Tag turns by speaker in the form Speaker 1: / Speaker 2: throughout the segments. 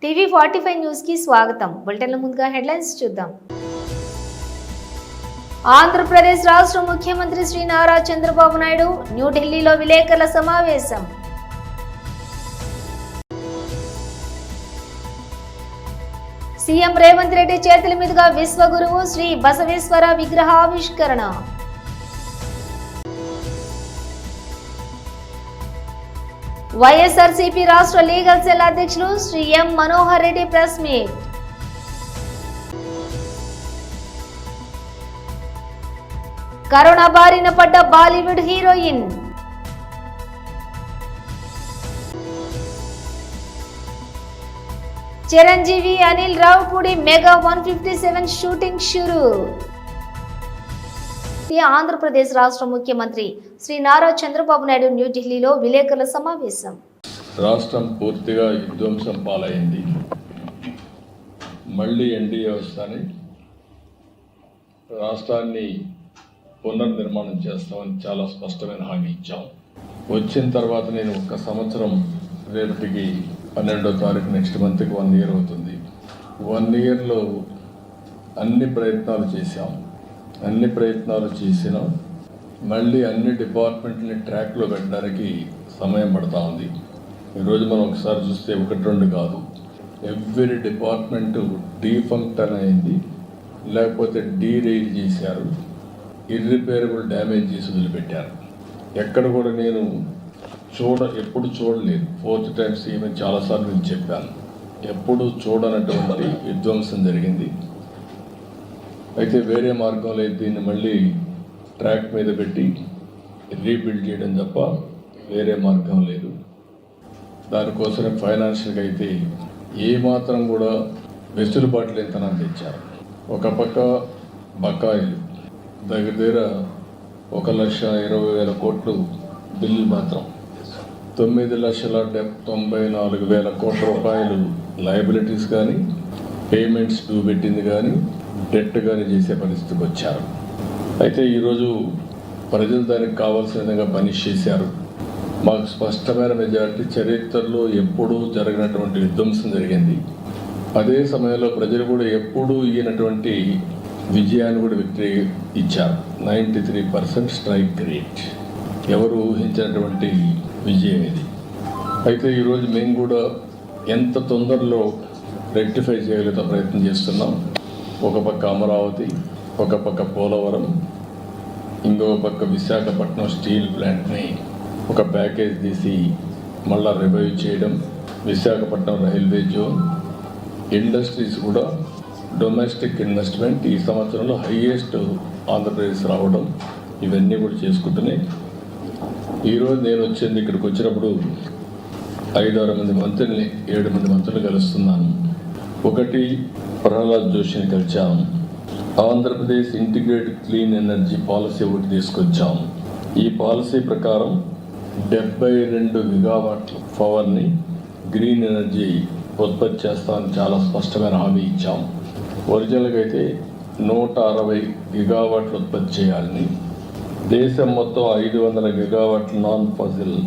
Speaker 1: టీవీ45 news కి స్వాగతం. బులెటిన్ల ముందుగా హెడ్లైన్స్ చూద్దాం. ఆంధ్రప్రదేశ్ రాష్ట్ర ముఖ్యమంత్రి శ్రీ నారా చంద్రబాబు నాయుడు న్యూఢిల్లీలో విలేకరుల సమావేశం. సీఎం రేవంత్ రెడ్డి చేతుల మీదుగా విశ్వగురువు శ్రీ బసవేశ్వర విగ్రహ ఆవిష్కరణ. వైఎస్ఆర్సీపీ రాష్ట్ర లీగల్ సెల్ అధ్యక్షులు Shri M Manohar Reddy press meet. Corona బారిన పడ్డ Bollywood heroine. Chiranjeevi Anil Ravupudi mega 157 shooting షురు. ఆంధ్రప్రదేశ్ రాష్ట్ర ముఖ్యమంత్రి శ్రీ నారా చంద్రబాబు నాయుడు న్యూఢిల్లీలో విలేకరుల సమావేశం.
Speaker 2: రాష్ట్రం పూర్తిగా విధ్వంసం పాలైంది. మళ్ళీ ఎన్డీఏ వస్తాని రాష్ట్రాన్ని పునర్నిర్మాణం చేస్తామని చాలా స్పష్టమైన హామీ ఇచ్చాం. వచ్చిన తర్వాత నేను 1 సంవత్సరం రేపటికి 12వ తారీఖు నెక్స్ట్ మంత్కి 1 ఇయర్ అవుతుంది. 1 ఇయర్లో అన్ని ప్రయత్నాలు చేసినాం. మళ్ళీ అన్ని డిపార్ట్మెంట్ని ట్రాక్లో పెట్టడానికి సమయం పడతా ఉంది. ఈరోజు మనం ఒకసారి చూస్తే 1-2 కాదు, ఎవ్రీ డిపార్ట్మెంటు డీఫంక్టర్ అయింది, లేకపోతే డీరైల్ చేశారు, ఇర్రిపేరబుల్ డ్యామేజ్ చేసి వదిలిపెట్టారు. ఎక్కడ కూడా నేను ఎప్పుడు చూడలేదు. 4th టైమ్స్ ఈవెన్ చాలాసార్లు నేను చెప్పాను, ఎప్పుడు చూడనటువంటి విధ్వంసం జరిగింది. అయితే వేరే మార్గంలో దీన్ని మళ్ళీ ట్రాక్ మీద పెట్టి రీబిల్డ్ చేయడం తప్ప వేరే మార్గం లేదు. దానికోసమే ఫైనాన్షియల్గా అయితే ఏమాత్రం కూడా వెసులుబాటు లేనితనాన్ని తెచ్చారు. ఒక పక్క బకాయిలు దగ్గర 1,20,000 కోట్లు బిల్లు మాత్రం, 9,94,000 కోట్ల రూపాయలు లయబిలిటీస్ కానీ, పేమెంట్స్ డ్యూ పెట్టింది కానీ, డెట్ కానీ చేసే పరిస్థితికి వచ్చారు. అయితే ఈరోజు ప్రజలు దానికి కావాల్సిన విధంగా పనిష్ చేశారు. మాకు స్పష్టమైన మెజారిటీ, చరిత్రలో ఎప్పుడూ జరిగినటువంటి విధ్వంసం జరిగింది. అదే సమయంలో ప్రజలు కూడా ఎప్పుడూ ఈయనటువంటి విజయాన్ని కూడా విక్టరీ ఇచ్చారు. 93% స్ట్రైక్ రేట్, ఎవరు ఊహించినటువంటి విజయం ఇది. అయితే ఈరోజు మేము కూడా ఎంత తొందరలో రెక్టిఫై చేయగలిగే ప్రయత్నం చేస్తున్నాం. ఒక పక్క అమరావతి, ఒక పక్క పోలవరం, ఇంకొక పక్క విశాఖపట్నం స్టీల్ ప్లాంట్ని ఒక ప్యాకేజ్ తీసి మళ్ళా రివైవ్ చేయడం, విశాఖపట్నం రైల్వే జోన్, ఇండస్ట్రీస్ కూడా డొమెస్టిక్ ఇన్వెస్ట్మెంట్ ఈ సంవత్సరంలో హైయెస్ట్ ఆంధ్రప్రదేశ్ రావడం, ఇవన్నీ కూడా చేసుకుంటున్నాయి. ఈరోజు నేను ఇక్కడికి వచ్చినప్పుడు 5-6 మంది మంత్రుల్ని, 7 మంది మంత్రులు కలుస్తున్నాను. ఒకటి ప్రహ్లాద్ జోషిని కలిచాము. Andhra Pradesh integrated clean energy policy ఒకటి తీసుకొచ్చాము. ఈ పాలసీ ప్రకారం 72 గిగావాట్ల పవర్ని గ్రీన్ ఎనర్జీ ఉత్పత్తి చేస్తామని చాలా స్పష్టమైన హామీ ఇచ్చాం. ఒరిజినల్గా అయితే 160 గిగావాట్లు ఉత్పత్తి చేయాలని, దేశం మొత్తం 500 గిగావాట్ల non fossil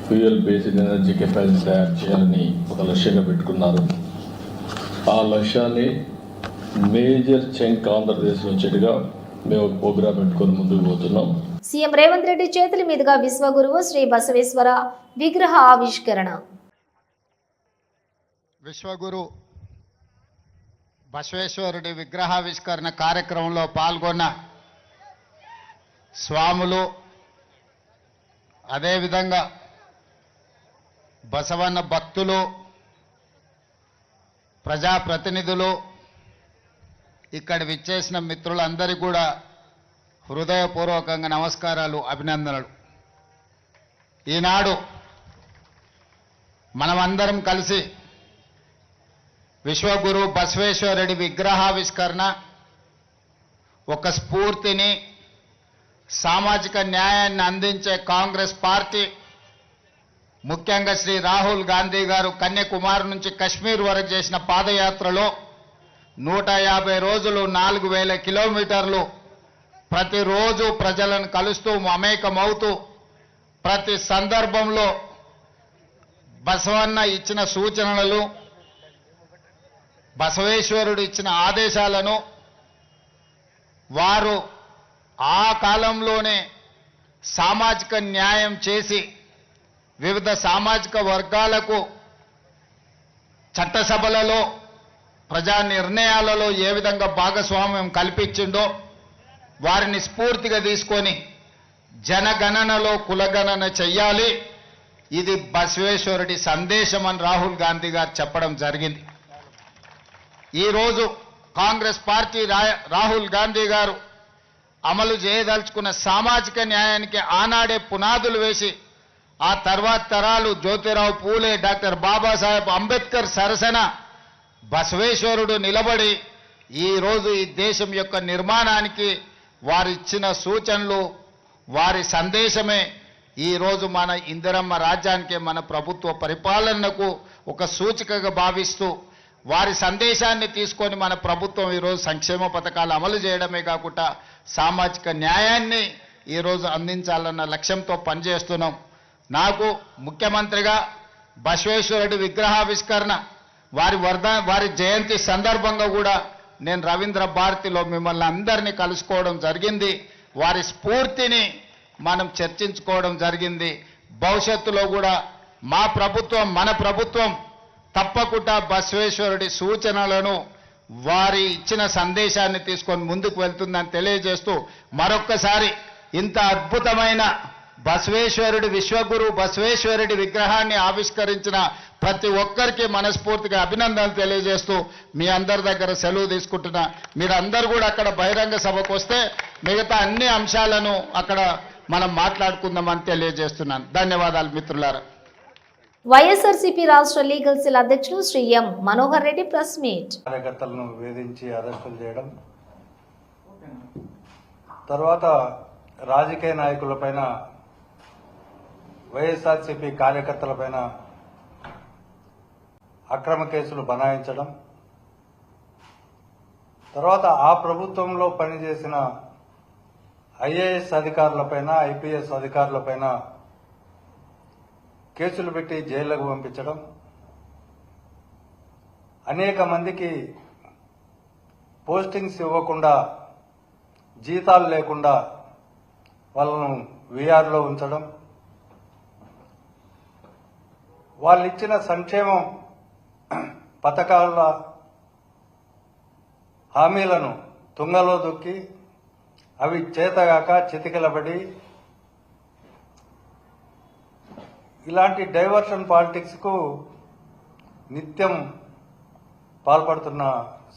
Speaker 2: fuel based energy capacity తయారు చేయాలని ఒక లక్ష్యంగా పెట్టుకున్నారు. ఆ లక్ష్యాన్ని మేజర్ చంక్ ఆంధ్రప్రదేశ్లో వచ్చేట్టుగా మేము ఒక ప్రోగ్రాం పెట్టుకొని ముందుకు పోతున్నాం.
Speaker 1: సీఎం రేవంత్ రెడ్డి చేతుల మీదుగా విశ్వగురువు శ్రీ బసవేశ్వర విగ్రహ ఆవిష్కరణ.
Speaker 3: విశ్వగురు బసవేశ్వరుడి విగ్రహావిష్కరణ కార్యక్రమంలో పాల్గొన్న స్వాములు, అదేవిధంగా బసవన్న భక్తులు, ప్రజాప్రతినిధులు, ఇక్కడ విచ్చేసిన మిత్రులందరికీ కూడా హృదయపూర్వకంగా నమస్కారాలు, అభినందనలు. ఈనాడు మనమందరం కలిసి విశ్వగురు బసవేశ్వరుడి విగ్రహావిష్కరణ ఒక స్ఫూర్తిని, సామాజిక న్యాయాన్ని అందించే కాంగ్రెస్ పార్టీ, ముఖ్యంగా శ్రీ రాహుల్ గాంధీ గారు కన్యాకుమారి నుంచి కశ్మీర్ వరకు చేసిన పాదయాత్రలో 150 రోజులు 4,000 కిలోమీటర్లు ప్రతిరోజు ప్రజలను కలుస్తూ మమేకమవుతూ ప్రతి సందర్భంలో బసవన్న ఇచ్చిన సూచనలు బసవేశ్వరుడు ఇచ్చిన ఆదేశాలను వారు ఆ కాలంలోనే సామాజిక న్యాయం చేసి వివిధ సామాజిక వర్గాలకు చట్టసభలలో ప్రజా నిర్ణయాలలో ఏ విధంగా భాగస్వామ్యం కల్పించిండో వారిని స్ఫూర్తిగా తీసుకొని జనగణనలో కులగణన చెయ్యాలి, ఇది బసవేశ్వరుడి సందేశం అని రాహుల్ గాంధీ గారు చెప్పడం జరిగింది. ఈరోజు కాంగ్రెస్ పార్టీ రాహుల్ గాంధీ గారు అమలు చేయదలుచుకున్న సామాజిక న్యాయానికి ఆనాడే పునాదులు వేసి ఆ తర్వాత తరాలు జ్యోతిరావు పూలే, డాక్టర్ బాబాసాహెబ్ అంబేద్కర్ సరసన బసవేశ్వరుడు నిలబడి ఈరోజు ఈ దేశం యొక్క నిర్మాణానికి వారిచ్చిన సూచనలు, వారి సందేశమే ఈరోజు మన ఇందిరమ్మ రాజ్యానికి, మన ప్రభుత్వ పరిపాలనకు ఒక సూచికగా భావిస్తూ వారి సందేశాన్ని తీసుకొని మన ప్రభుత్వం ఈరోజు సంక్షేమ పథకాలు అమలు చేయడమే కాకుండా సామాజిక న్యాయాన్ని ఈరోజు అందించాలన్న లక్ష్యంతో పనిచేస్తున్నాం. నాకు ముఖ్యమంత్రిగా బసవేశ్వరుడి విగ్రహావిష్కరణ వారి జయంతి సందర్భంగా కూడా నేను రవీంద్ర భారతిలో మిమ్మల్ని అందరినీ కలుసుకోవడం జరిగింది. వారి స్ఫూర్తిని మనం చర్చించుకోవడం జరిగింది. భవిష్యత్తులో కూడా మన ప్రభుత్వం తప్పకుండా బసవేశ్వరుడి సూచనలను, వారి ఇచ్చిన సందేశాన్ని తీసుకొని ముందుకు వెళ్తుందని తెలియజేస్తూ మరొక్కసారి ఇంత అద్భుతమైన బసవేశ్వరుడి విశ్వగురు బసవేశ్వరుడి విగ్రహాన్ని ఆవిష్కరించిన ప్రతి ఒక్కరికి మనస్ఫూర్తిగా అభినందనలు తెలియజేస్తూ మీ అందరి దగ్గర సెలవు తీసుకుంటున్నా. మీరందరూ కూడా అక్కడ బహిరంగ సభకు వస్తే మిగతా అన్ని అంశాలను అక్కడ మనం మాట్లాడుకుందామని తెలియజేస్తున్నాను. ధన్యవాదాలు మిత్రులారా.
Speaker 1: వైఎస్ఆర్సీపీ రాష్ట్ర లీగల్ సెల్ అధ్యక్షులు Shri M Manohar Reddy press meet.
Speaker 4: కార్యకర్తలను వేధించి అరెస్టులు చేయడం, తర్వాత రాజకీయ నాయకులపైన, వైఎస్ఆర్సీపీ కార్యకర్తలపైన అక్రమ కేసులు బనాయించడం, తర్వాత ఆ ప్రభుత్వంలో పనిచేసిన ఐఏఎస్ అధికారులపైన, ఐపీఎస్ అధికారులపైన కేసులు పెట్టి జైళ్లకు పంపించడం, అనేక మందికి పోస్టింగ్స్ ఇవ్వకుండా, జీతాలు లేకుండా వాళ్ళను వీఆర్లో ఉంచడం, వాళ్ళు ఇచ్చిన సంక్షేమం పథకాల హామీలను తుంగలో దొక్కి అవి చేతగాక చితికిలబడి ఇలాంటి డైవర్షన్ పాలిటిక్స్ కు నిత్యం పాల్పడుతున్న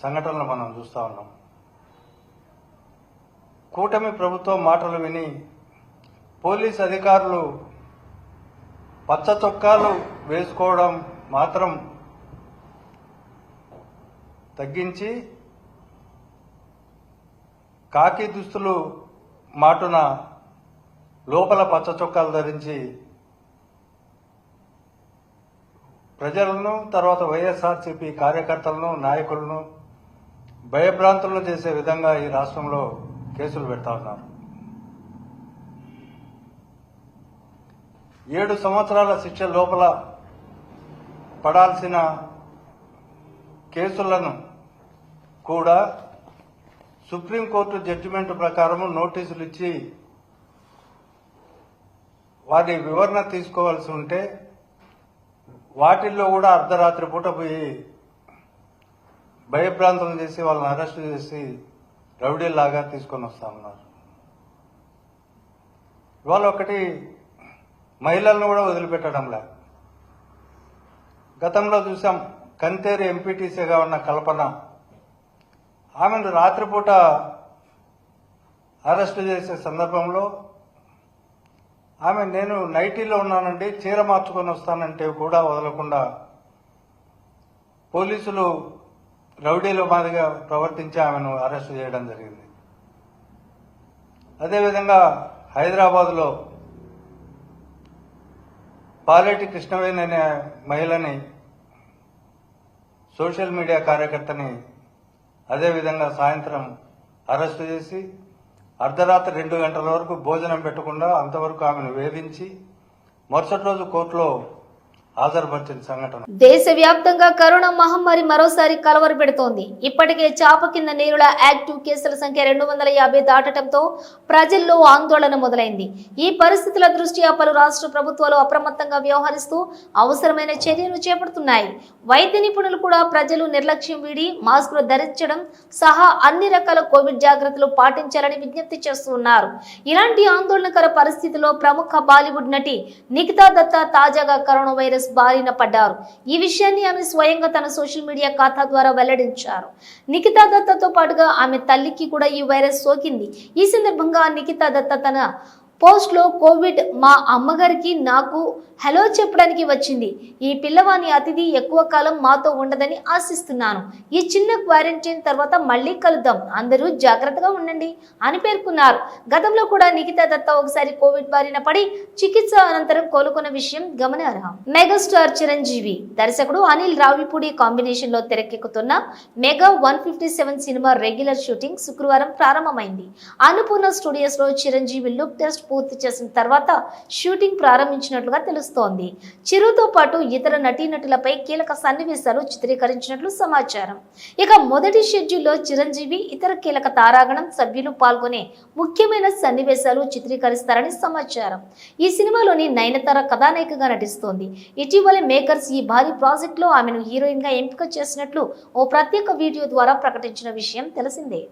Speaker 4: సంఘటనలు మనం చూస్తా ఉన్నాం. కూటమి ప్రభుత్వం మాటలు విని పోలీస్ అధికారులు పచ్చ చొక్కాలు వేసుకోవడం మాత్రం తగ్గించి కాకి దుస్తులు మాటున లోపల పచ్చ చొక్కాలు ధరించి ప్రజలను, తర్వాత వైఎస్ఆర్సీపీ కార్యకర్తలను, నాయకులను భయభ్రాంతులను చేసే విధంగా ఈ రాష్ట్రంలో కేసులు పెడతా ఉన్నారు. 7 సంవత్సరాల శిక్ష లోపల పడాల్సిన కేసులను కూడా సుప్రీంకోర్టు జడ్జిమెంట్ ప్రకారం నోటీసులు ఇచ్చి వారి వివరణ తీసుకోవాల్సి ఉంటే వాటిల్లో కూడా అర్ధరాత్రి పూట పోయి భయభ్రాంతులు చేసి వాళ్ళని అరెస్టు చేసి రౌడీలాగా తీసుకొని వస్తా ఉన్నారు. ఇవాళ ఒకటి మహిళలను కూడా వదిలిపెట్టడంలే. గతంలో చూసాం, కంతేరు ఎంపీటీసీగా ఉన్న కల్పన, ఆమెను రాత్రిపూట అరెస్టు చేసే సందర్భంలో ఆమె నేను నైటీలో ఉన్నానండి, చీర మార్చుకొని వస్తానంటే కూడా వదలకుండా పోలీసులు రౌడీల మాదిరిగా ప్రవర్తించి ఆమెను అరెస్టు చేయడం జరిగింది. అదేవిధంగా హైదరాబాద్లో పాలేటి కృష్ణవేణి అనే మహిళని, సోషల్ మీడియా కార్యకర్తని అదేవిధంగా సాయంత్రం అరెస్టు చేసి అర్ధరాత్రి 2 గంటల వరకు భోజనం పెట్టకుండా అంతవరకు ఆమెను వేధించి మరుసటి రోజు కోర్టులో ఆధారపరిచిన సంఘటన.
Speaker 1: దేశవ్యాప్తంగా కరోనా మహమ్మారి మరోసారి కలవరపెడుతోంది. ఇప్పటికే చాప కింద నీరుల యాక్టివ్ కేసుల సంఖ్య 250 దాటడంతో ప్రజల్లో ఆందోళన మొదలైంది. ఈ పరిస్థితుల దృష్ట్యా పలు రాష్ట్ర ప్రభుత్వాలు అప్రమత్తంగా వ్యవహరిస్తూ అవసరమైన చర్యలు చేపడుతున్నాయి. వైద్య నిపుణులు కూడా ప్రజలు నిర్లక్ష్యం వీడి మాస్కులు ధరించడం సహా అన్ని రకాల కోవిడ్ జాగ్రత్తలు పాటించాలని విజ్ఞప్తి చేస్తున్నారు. ఇలాంటి ఆందోళనకర పరిస్థితుల్లో ప్రముఖ బాలీవుడ్ నటి నిఖితా దత్తా తాజాగా కరోనా వైరస్ బారిన పడ్డారు. ఈ విషయాన్ని ఆమె స్వయంగా తన సోషల్ మీడియా ఖాతా ద్వారా వెల్లడించారు. నిఖితా దత్తాతో పాటుగా ఆమె తల్లికి కూడా ఈ వైరస్ సోకింది. ఈ సందర్భంగా నిఖితా దత్తా తన పోస్ట్ లో కోవిడ్ మా అమ్మగారికి నాకు హలో చెప్పడానికి వచ్చింది. ఈ పిల్లవాని అతిథి ఎక్కువ కాలం మాతో ఉండదని ఆశిస్తున్నాను. ఈ చిన్న క్వారంటైన్ తర్వాత మళ్ళీ కలుద్దాం. అందరూ జాగ్రత్తగా ఉండండి అని పేర్కొన్నారు. గతంలో కూడా నిఖితా దత్తా ఒకసారి కోవిడ్ బారిన పడి చికిత్స అనంతరం కోలుకున్న విషయం గమనార్హం. మెగాస్టార్ చిరంజీవి దర్శకుడు అనిల్ రావిపూడి కాంబినేషన్ లో తెరకెక్కుతున్న మెగా 157 సినిమా రెగ్యులర్ షూటింగ్ శుక్రవారం ప్రారంభమైంది. అన్నపూర్ణ స్టూడియోస్ లో చిరంజీవి లుక్ టెస్ట్ పూర్తి చేసిన తర్వాత షూటింగ్ ప్రారంభించినట్లుగా తెలుస్తోంది. చిరుతో పాటు ఇతర నటీనటులపై కీలక సన్నివేశాలు చిత్రీకరించినట్లు సమాచారం. ఇక మొదటి షెడ్యూల్లో చిరంజీవి ఇతర కీలక తారాగణం సభ్యులు పాల్గొనే ముఖ్యమైన సన్నివేశాలు చిత్రీకరిస్తారని సమాచారం. ఈ సినిమాలోని నయనతార కథానాయికగా నటిస్తోంది. ఇటీవలే మేకర్స్ ఈ భారీ ప్రాజెక్ట్ లో ఆమెను హీరోయిన్ గా ఎంపిక చేసినట్లు ఓ ప్రత్యేక వీడియో ద్వారా ప్రకటించిన విషయం తెలిసిందే.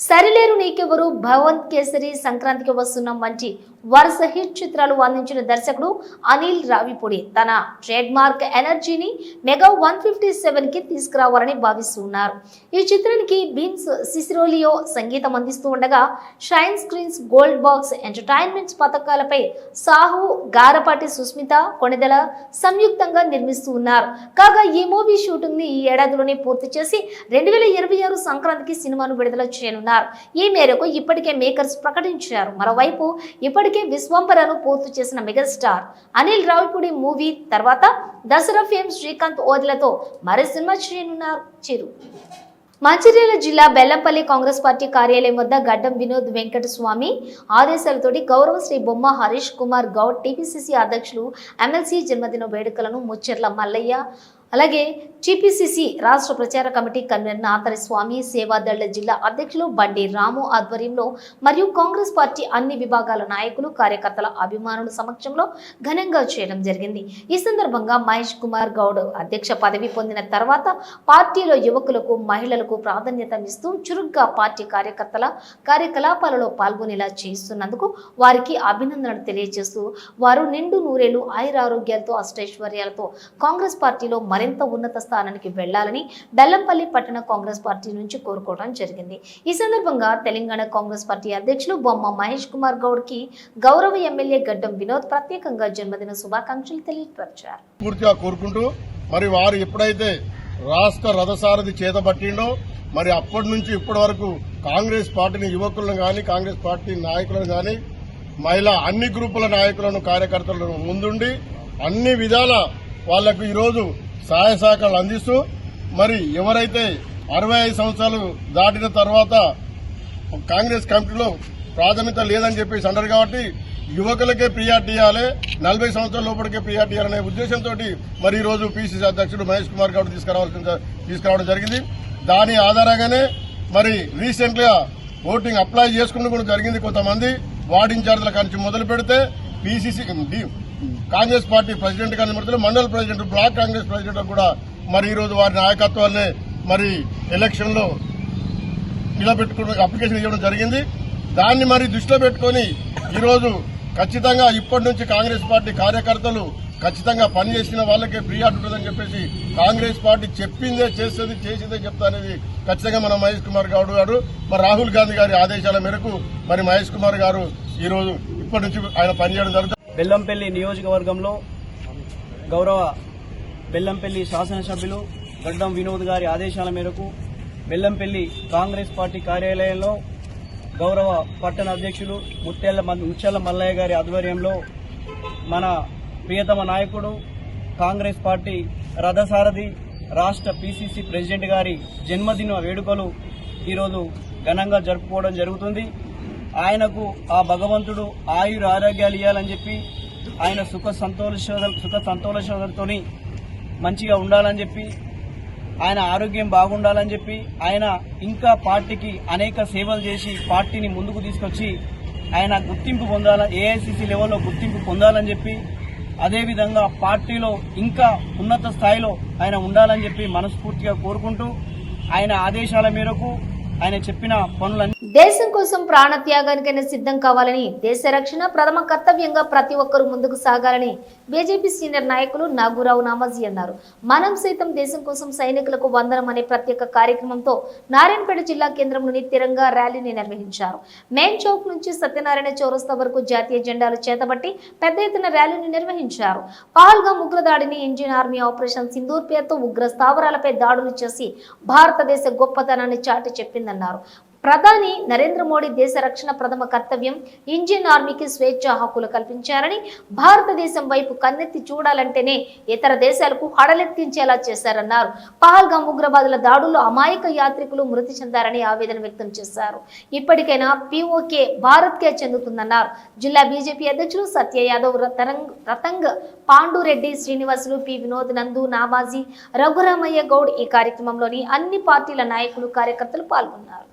Speaker 1: సరిలేరు నీకెవరు, భగవంత్ కేసరి, సంక్రాంతికి వస్తున్నాం వంటి వరుస హిట్ చిత్రాలు అందించిన దర్శకుడు అనిల్ రావిపూడి తన ట్రేడ్ మార్క్ ఎనర్జీని మెగా 157 కి తీసుకురావాలని భావిస్తున్నారు. ఈ చిత్రానికి బీన్స్ సిసిరోలియో సంగీతం అందిస్తూ ఉండగా shine screens, gold box entertainments పథకాలపై సాహు, గారపాటి సుస్మిత, కొణిదెల సంయుక్తంగా నిర్మిస్తూ ఉన్నారు. కాగా ఈ మూవీ షూటింగ్ ని ఈ ఏడాదిలోనే పూర్తి చేసి 2026 సంక్రాంతికి సినిమాను విడుదల చేయనున్నారు. ఈ మేరకు ఇప్పటికే మేకర్స్ ప్రకటించారు. మరోవైపు ఇప్పటికే విశ్వంబరను పూర్తి చేసిన మెగాస్టార్ అనిల్ రావిపూడి మూవీ తర్వాత దసరా ఫేమ్ శ్రీకాంత్ ఓదిలతో మరో సినిమా చేయనున్నారు చిరు. మంచిర్యాల జిల్లా బెల్లంపల్లి కాంగ్రెస్ పార్టీ కార్యాలయం వద్ద గడ్డం వినోద్ వెంకట స్వామి ఆదేశాలతోటి గౌరవ శ్రీ బొమ్మ హరీష్ కుమార్ గౌడ్ టీపీసీసీ అధ్యక్షులు ఎమ్మెల్సీ జన్మదిన వేడుకలను ముచ్చెర్ల మల్లయ్య అలాగే టీపీసీసీ రాష్ట్ర ప్రచార కమిటీ కన్వీనర్ నాతరి స్వామి, సేవాదళ్ల జిల్లా అధ్యక్షులు బండి రాము ఆధ్వర్యంలో మరియు కాంగ్రెస్ పార్టీ అన్ని విభాగాల నాయకులు, కార్యకర్తల అభిమానుల సమక్షంలో ఘనంగా చేయడం జరిగింది. ఈ సందర్భంగా మహేష్ కుమార్ గౌడ్ అధ్యక్ష పదవి పొందిన తర్వాత పార్టీలో యువకులకు, మహిళలకు ప్రాధాన్యత ఇస్తూ చురుగ్గా పార్టీ కార్యకలాపాలలో పాల్గొనేలా చేస్తున్నందుకు వారికి అభినందనలు తెలియజేస్తూ వారు నిండు నూరేళ్లు ఆయురారోగ్యాలతో అష్టైశ్వర్యాలతో కాంగ్రెస్ పార్టీలో మరింత ఉన్నత స్థానానికి వెళ్లాలని బెల్లంపల్లి పట్టణ కాంగ్రెస్ పార్టీ నుంచి కోరుకోవడం జరిగింది. ఈ సందర్భంగా తెలంగాణ కాంగ్రెస్ పార్టీ అధ్యక్షులు బొమ్మ మహేష్ కుమార్ గౌడ్ కి గౌరవ ఎమ్మెల్యే గడ్డం వినోద్ ప్రత్యేకంగా జన్మదిన శుభాకాంక్షలు తెలియపరిచారు.
Speaker 5: పూర్తిగా కోరుకుంటూ మరి వారు ఎప్పుడైతే రాష్ట్ర రథసారథి చేతబట్టిండో మరి అప్పటి నుంచి ఇప్పటి వరకు కాంగ్రెస్ పార్టీని యువకులను గాని, కాంగ్రెస్ పార్టీ నాయకులను గాని, మహిళా అన్ని గ్రూపుల నాయకులను, కార్యకర్తలను ముందుండి అన్ని విధాల వాళ్లకు ఈరోజు సహాయ సహకారాలు అందిస్తూ మరి ఎవరైతే 65 సంవత్సరాలు దాటిన తర్వాత కాంగ్రెస్ కమిటీలో ప్రాధాన్యత లేదని చెప్పేసి అంటారు కాబట్టి యువకులకే ప్రియారిటీ ఇవ్వాలి, 40 సంవత్సరాల లోపలికే ప్రియారిటీ ఇవ్వాలనే ఉద్దేశంతో మరి ఈ రోజు పీసీసీ అధ్యక్షుడు మహేష్ కుమార్ గౌడ్ తీసుకురావడం జరిగింది. దాని ఆధారంగానే మరి రీసెంట్ గా ఓటింగ్ అప్లై చేసుకుని కూడా జరిగింది. కొంతమంది వార్డు ఇన్ఛార్జీల నుంచి మొదలు పెడితే పీసీసీ కాంగ్రెస్ పార్టీ ప్రెసిడెంట్ గాని మండల ప్రెసిడెంట్, బ్లాక్ కాంగ్రెస్ ప్రెసిడెంట్ కూడా మరి ఈ రోజు వారి నాయకత్వాన్ని మరి ఎలక్షన్ లో నిలబెట్టుకుని అప్లికేషన్ ఇవ్వడం జరిగింది. దాన్ని మరి దృష్టిలో పెట్టుకుని ఈ రోజు ఖచ్చితంగా ఇప్పటి నుంచి కాంగ్రెస్ పార్టీ కార్యకర్తలు ఖచ్చితంగా పనిచేసిన వాళ్ళకే ప్రియారిటీ ఉంటుందని చెప్పేసి కాంగ్రెస్ పార్టీ చెప్పిందే చేస్తుంది, చేసిందే చెప్తా అనేది ఖచ్చితంగా మన మహేష్ కుమార్ గౌడ్ గారు మరి రాహుల్ గాంధీ గారి ఆదేశాల మేరకు మరి మహేష్ కుమార్ గారు ఈ రోజు ఇప్పటి నుంచి ఆయన పనిచేయడం జరుగుతుంది.
Speaker 6: బెల్లంపల్లి నియోజకవర్గంలో గౌరవ బెల్లంపల్లి శాసనసభ్యులు గడ్డం వినోద్ గారి ఆదేశాల మేరకు బెల్లంపల్లి కాంగ్రెస్ పార్టీ కార్యాలయంలో గౌరవ పట్టణ అధ్యక్షులు ముచ్చెర్ల మల్లయ్య గారి ఆధ్వర్యంలో మన ప్రియతమ నాయకుడు కాంగ్రెస్ పార్టీ రథసారథి రాష్ట్ర పీసీసీ ప్రెసిడెంట్ గారి జన్మదిన వేడుకలు ఈరోజు ఘనంగా జరుపుకోవడం జరుగుతుంది. ఆయనకు ఆ భగవంతుడు ఆయుర ఆరోగ్యాలు ఇవ్వాలని చెప్పి ఆయన సుఖ సంతోషాలతో మంచిగా ఉండాలని చెప్పి, ఆయన ఆరోగ్యం బాగుండాలని చెప్పి, ఆయన ఇంకా పార్టీకి అనేక సేవలు చేసి పార్టీని ముందుకు తీసుకొచ్చి ఆయన గుర్తింపు పొందాలని, ఏఐసిసి లెవెల్లో గుర్తింపు పొందాలని చెప్పి, అదేవిధంగా పార్టీలో ఇంకా ఉన్నత స్థాయిలో ఆయన ఉండాలని చెప్పి మనస్ఫూర్తిగా కోరుకుంటూ ఆయన ఆదేశాల మేరకు ఆయన చెప్పిన పనులన్నీ
Speaker 1: దేశం కోసం ప్రాణ త్యాగానికైనా సిద్ధం కావాలని, దేశ రక్షణ ప్రథమ కర్తవ్యంగా ప్రతి ఒక్కరూ ముందుకు సాగాలని బీజేపీ సీనియర్ నాయకులు నాగూరావు నామాజీ అన్నారు. మనం సైతం దేశం కోసం సైనికులకు వందనం అనే ప్రత్యేక కార్యక్రమంతో నారాయణపేట జిల్లా కేంద్రంలోని తిరంగా ర్యాలీని నిర్వహించారు. మెయిన్ చౌక్ నుంచి సత్యనారాయణ చౌరస్తా వరకు జాతీయ జెండాలు చేతబట్టి పెద్ద ఎత్తున ర్యాలీని నిర్వహించారు. పహల్గామ్ ఉగ్రదాడిని ఇండియన్ ఆర్మీ ఆపరేషన్ సింధూర్ పేరుతో ఉగ్ర స్థావరాలపై దాడులు చేసి భారతదేశ గొప్పతనాన్ని చాటి చెప్పిందన్నారు. ప్రధాని నరేంద్ర మోడీ దేశ రక్షణ ప్రథమ కర్తవ్యం, ఇండియన్ ఆర్మీకి స్వేచ్ఛా హక్కులు కల్పించారని, భారతదేశం వైపు కన్నెత్తి చూడాలంటేనే ఇతర దేశాలకు హడలెత్తించేలా చేశారన్నారు. పహల్గామ్ ఉగ్రవాదుల దాడుల్లో అమాయక యాత్రికులు మృతి చెందారని ఆవేదన వ్యక్తం చేశారు. ఇప్పటికైనా పీఓకే భారత్కే చెందుతుందన్నారు. జిల్లా బీజేపీ అధ్యక్షులు సత్య యాదవ్, రతంగ్ పాండురెడ్డి, శ్రీనివాసులు, పి వినోద్, నందు, నామాజీ, రఘురామయ్య గౌడ్ ఈ కార్యక్రమంలోని అన్ని పార్టీల నాయకులు, కార్యకర్తలు పాల్గొన్నారు.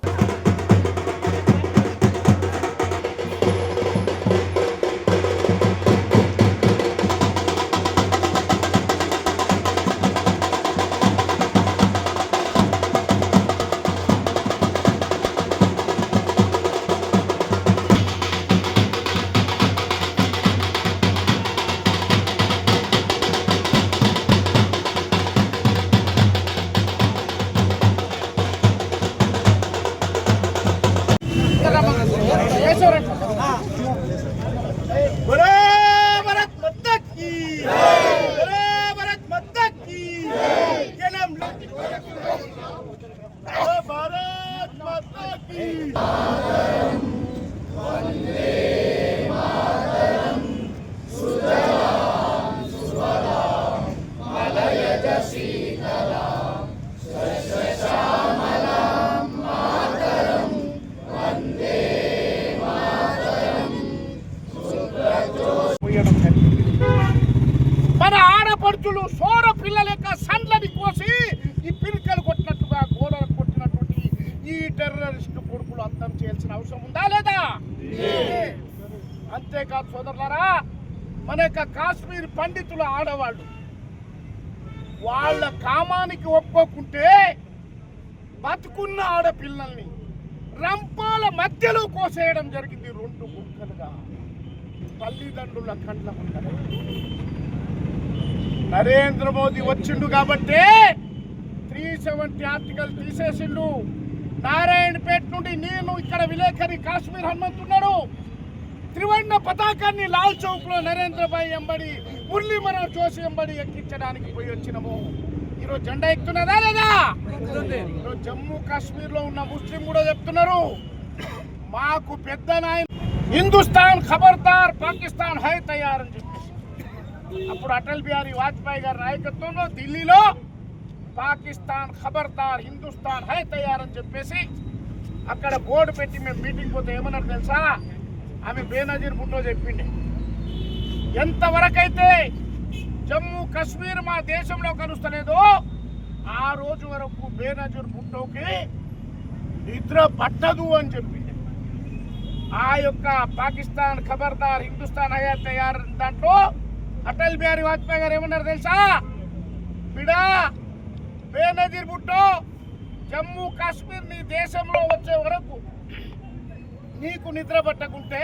Speaker 7: మన ఆడపడుచులు సోర పిల్లల యొక్క సండ్లని కోసి ఈ పిరికలు కొట్టినట్టుగా గోడలు కొట్టినటువంటి ఈ టెర్రరిస్టు కొడుకులు అంతం చేయాల్సిన అవసరం ఉందా లేదా? అంతేకాదు సోదరులారా, మన యొక్క కాశ్మీర్ పండితుల ఆడవాళ్ళు వాళ్ళ కామానికి ఒప్పుకోకుంటే బతుకున్న ఆడపిల్లల్ని రంపాల మధ్యలో కోసేయడం జరిగింది, 2 ముక్కలుగా తల్లిదండ్రుల కండ్ల ముందర. నరేంద్ర మోదీ వచ్చిండు కాబట్టే 370 ఆర్టికల్ తీసేసిండు. నారాయణపేట నుండి నేను ఇక్కడ విలేకరి కాశ్మీర్ హనుమంతున్నాడు, త్రివర్ణ పతాకాన్ని లాల్ చౌక్ లో నరేంద్రభాయ్ ఎంబడి, మురళీ మనోహర్ జోషి ఎంబడి ఎక్కించడానికి పోయి వచ్చినాము. ఈరోజు జెండా ఎక్కుతున్నదా లేదా? ఈరోజు జమ్మూ కాశ్మీర్ లో ఉన్న ముస్లిం కూడా చెప్తున్నారు, మాకు పెద్ద నాయన హిందుస్థాన్ ఖబర్దార్, పాకిస్తాన్ హై తయారు అని చెప్పేసి. అప్పుడు అటల్ బిహారీ వాజ్పేయి గారి నాయకత్వంలో ఢిల్లీలో పాకిస్తాన్ ఖబర్దార్, హిందుస్థాన్ హై తయారు అని చెప్పేసి అక్కడ బోర్డు పెట్టి మేము మీటింగ్ పోతే ఏమన్నారు తెలుసా? ఆమె బేనజీర్ భుట్టో చెప్పిండే, ఎంతవరకైతే జమ్మూ కాశ్మీర్ మా దేశంలో కలుస్తలేదో ఆ రోజు వరకు బేనజీర్ భుట్టోకి నిద్ర పట్టదు అని చెప్పింది. ఆ యొక్క పాకిస్తాన్ ఖబర్దార్, హిందుస్థాన్ హై తయారు దాంట్లో అటల్ బిహారీ వాజ్పేయి గారు ఏమన్నారు తెలుసా? బిడా బేనజీర్ భుట్టో, జమ్మూ కాశ్మీర్ నీ దేశంలో వచ్చే వరకు నీకు నిద్ర పట్టకుంటే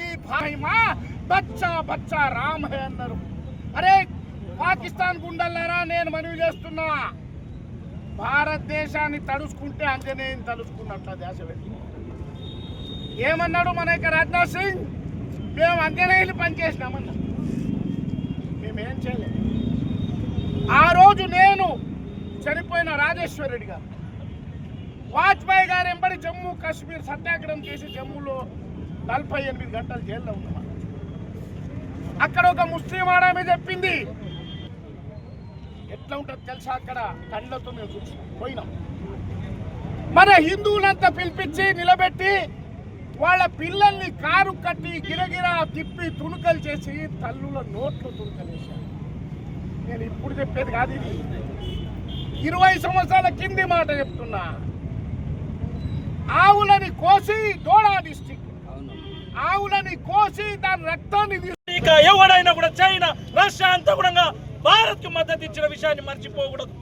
Speaker 7: ఈ భాయిమా బచ్చా బచ్చా రామ్ హై అన్నారు. అరే పాకిస్తాన్ గుండెల్లారా, నేను మనవి చేస్తున్నా, భారతదేశాన్ని తడుచుకుంటే అంజనేయుని తలుచుకున్నట్ల దేశ వ్యక్తి ఏమన్నాడు మన యొక్క రాజ్నాథ్ సింగ్? మేము అంజనేయులు పనిచేసినామన్నా, మేమేం చేయలేదు. ఆ రోజు నేను చనిపోయిన రాజేశ్వర్ రెడ్డి గారు, వాజ్పేయి గారు ఎంబడి జమ్మూ కాశ్మీర్ సత్యాగ్రహం చేసి జమ్మూలో 48 గంటలు జైల్లో ఉన్నాం. అక్కడ ఒక ముస్లిం ఆడమే చెప్పింది, ఎట్లా ఉంటుంది తెలుసా? అక్కడ కళ్ళతో మేము చూసి పోయినాం. మన హిందువులంతా పిలిపించి నిలబెట్టి వాళ్ళ పిల్లల్ని కారు కట్టి గిరగిరా తిప్పి తుణుకలు చేసి తల్లుల నోట్లు తుణుకలేశారు. నేను ఇప్పుడు చెప్పేది కాదు, ఇది 20 సంవత్సరాల కింది మాట చెప్తున్నా. ఆవులని కోసి దోడా డిస్టిక్ ఆవులని కోసి దాని రక్తాన్ని
Speaker 8: ఇక ఎవడైనా కూడా చైనా రష్యా అంతా కూడా భారత్ కు మద్దతు ఇచ్చిన విషయాన్ని మర్చిపోకూడదు.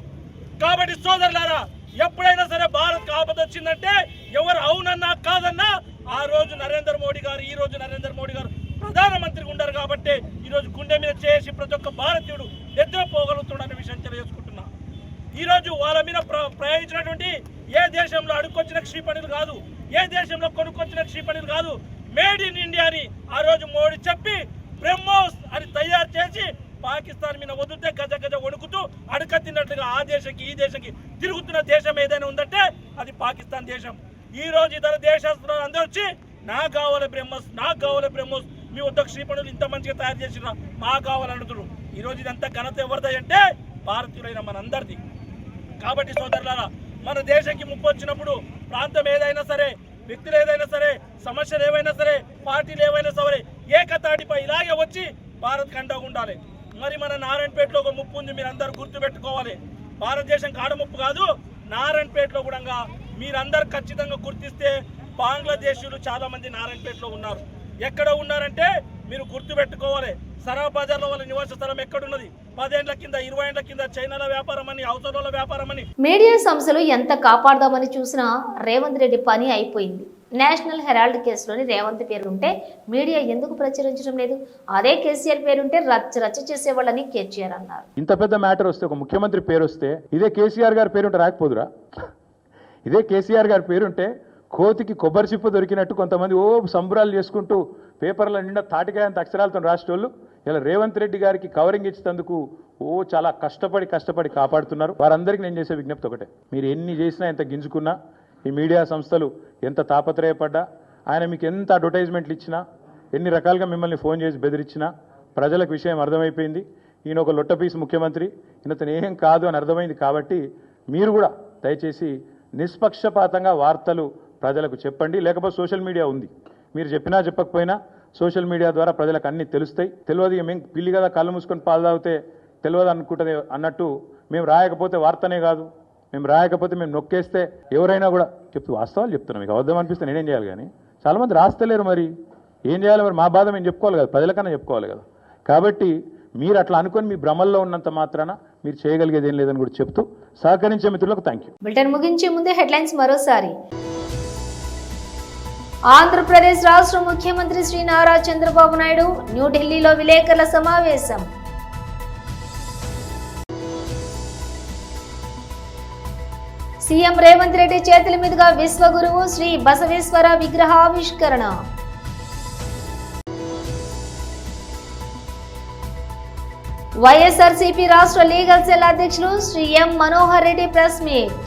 Speaker 8: కాబట్టి సోదరులారా, ఎప్పుడైనా సరే భారత్ కు ఆపద వచ్చిందంటే ఎవరు అవునన్నా కాదన్నా ఆ రోజు నరేంద్ర మోడీ గారు, ఈ రోజు నరేంద్ర మోడీ గారు ప్రధానమంత్రిగా ఉండరు. కాబట్టి ఈ రోజు గుండె మీద చేసి ప్రతి ఒక్క భారతీయుడు ఎదుర్కోగలుగుతున్న విషయం తెలియజేసుకుంటున్నా. ఈ రోజు వాళ్ళ మీద ప్రయోగించినటువంటి ఏ దేశంలో అడుక్కొచ్చిన క్షిపణులు కాదు, ఏ దేశంలో కొనుక్కొచ్చిన క్షిపణులు కాదు, మేడ్ ఇన్ ఇండియా అని ఆ రోజు మోడీ చెప్పి బ్రహ్మోస్ అని తయారు చేసి పాకిస్తాన్ మీద వదిలితే గజ గజ వణుకుతూ అడక తిన్నట్లుగా ఆ దేశంకి ఈ దేశంకి తిరుగుతున్న దేశం ఏదైనా ఉందంటే అది పాకిస్తాన్ దేశం. ఈ రోజు ఇతర దేశస్తులు అందరూ వచ్చి నాకు కావాలి బ్రహ్మోస్, నాకు కావాలి బ్రహ్మోస్, మీ వద్ద క్షిపణులు ఇంత మంచిగా తయారు చేసినా మాకు కావాలంటున్నారు. ఈ రోజు ఇదంతా ఘనత ఎవరిది అంటే భారతీయులైన మనందరిది. కాబట్టి సోదరులారా, మన దేశానికి ముప్పు వచ్చినప్పుడు ప్రాంతం ఏదైనా సరే, వ్యక్తులు ఏదైనా సరే, సమస్యలు ఏవైనా సరే, పార్టీలు ఏవైనా సరే ఏకతాటిపై ఇలాగే వచ్చి భారత్ కంటా ఉండాలి. మరి మన నారాయణపేటలో ఒక ముప్పు ఉంది, మీరు అందరూ గుర్తుపెట్టుకోవాలి. భారతదేశం కాడ ముప్పు కాదు, నారాయణపేటలో కూడా మీరందరూ ఖచ్చితంగా గుర్తిస్తే బంగ్లాదేశీయులు చాలా మంది నారాయణపేటలో ఉన్నారు. ఎక్కడ ఉన్నారంటే మీరు గుర్తుపెట్టుకోవాలి. సరాఫ్ బజార్లో వాళ్ళ నివాస స్థలం ఎక్కడున్నది? 10 ఏళ్ల కింద, 20 ఏళ్ల కింద చైనాల వ్యాపారం అని, అవసరాల వ్యాపారం అని.
Speaker 1: మీడియా సంస్థలు ఎంత కాపాడదామని చూసినా రేవంత్ రెడ్డి పని అయిపోయింది. నేషనల్ హెరాల్డ్ కేసులోని రేవంత్ పేరుంటే మీడియా ఎందుకు ప్రచురించడం లేదు? అదే కేసీఆర్ పేరుంటే రచ్చ చేసేవాళ్ళని కేసీఆర్ అన్నారు.
Speaker 9: ఇంత పెద్ద మ్యాటర్ వస్తే, ఒక ముఖ్యమంత్రి పేరు వస్తే ఇదే కేసీఆర్ గారి పేరుంటే రాకపోదురా? ఇదే కేసీఆర్ గారి పేరుంటే కోతికి కొబ్బరి చిప్ప దొరికినట్టు కొంతమంది సంబరాలు చేసుకుంటూ పేపర్ల నిండా తాటికాయంత అక్షరాలతో రాసేటోళ్ళు ఇలా రేవంత్ రెడ్డి గారికి కవరింగ్ ఇచ్చేందుకు చాలా కష్టపడి కాపాడుతున్నారు. వారందరికీ నేను చేసే విజ్ఞప్తి ఒకటే, మీరు ఎన్ని చేసినా, ఎంత గింజుకున్నా, ఈ మీడియా సంస్థలు ఎంత తాపత్రయపడ్డా, ఆయన మీకు ఎంత అడ్వర్టైజ్మెంట్లు ఇచ్చినా, ఎన్ని రకాలుగా మిమ్మల్ని ఫోన్ చేసి బెదిరించినా ప్రజలకు విషయం అర్థమైపోయింది. ఈయన ఒక లొట్టపీసు ముఖ్యమంత్రి, ఈయనతను ఏం కాదు అని అర్థమైంది. కాబట్టి మీరు కూడా దయచేసి నిష్పక్షపాతంగా వార్తలు ప్రజలకు చెప్పండి. లేకపోతే సోషల్ మీడియా ఉంది, మీరు చెప్పినా చెప్పకపోయినా సోషల్ మీడియా ద్వారా ప్రజలకు అన్నీ తెలుస్తాయి. తెలియదు మేము పిల్లి కదా కళ్ళు మూసుకొని పాలు తాగితే తెలియదు అనుకుంటుంది అన్నట్టు, మేము రాయకపోతే వార్తనే కాదు, మేము రాయకపోతే మేము నొక్కేస్తే ఎవరైనా కూడా వాస్తవాలు చెప్తున్నాం. మీకు అబద్ధం అనిపిస్తే నేనేం చేయాలి? కానీ చాలామంది రాస్తలేరు, మరి ఏం చేయాలి? మరి మా బాధ మేము చెప్పుకోవాలి కదా, ప్రజలకన్నా చెప్పుకోవాలి కదా. కాబట్టి మీరు అట్లా అనుకొని మీ భ్రమల్లో ఉన్నంత మాత్రాన మీరు చేయగలిగేది ఏం లేదని కూడా చెప్తూ సహకరించే మిత్రులకు థ్యాంక్ యూ.
Speaker 1: బులెటిన్ ముగించే ముందే హెడ్లైన్స్ మరోసారి. ఆంధ్రప్రదేశ్ రాష్ట్ర ముఖ్యమంత్రి శ్రీ నారా చంద్రబాబు నాయుడు న్యూఢిల్లీలో విలేకరుల సమావేశం. సీఎం రేవంత్ రెడ్డి చేతుల మీదుగా విశ్వగురువు శ్రీ బసవేశ్వర విగ్రహ ఆవిష్కరణ. వైఎస్ఆర్సీపీ రాష్ట్ర లీగల్ సెల్ అధ్యక్షులు Shri M Manohar Reddy press meet.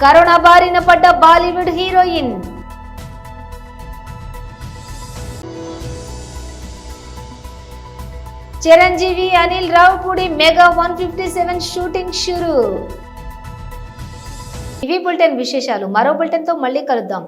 Speaker 1: Corona బారిన పడ్డ Bollywood heroine. Chiranjeevi Anil Ravupudi mega 157 shooting షురు. ఇవి బులెటిన్ విశేషాలు. మరో బులెటిన్ తో మళ్ళీ కలుద్దాం.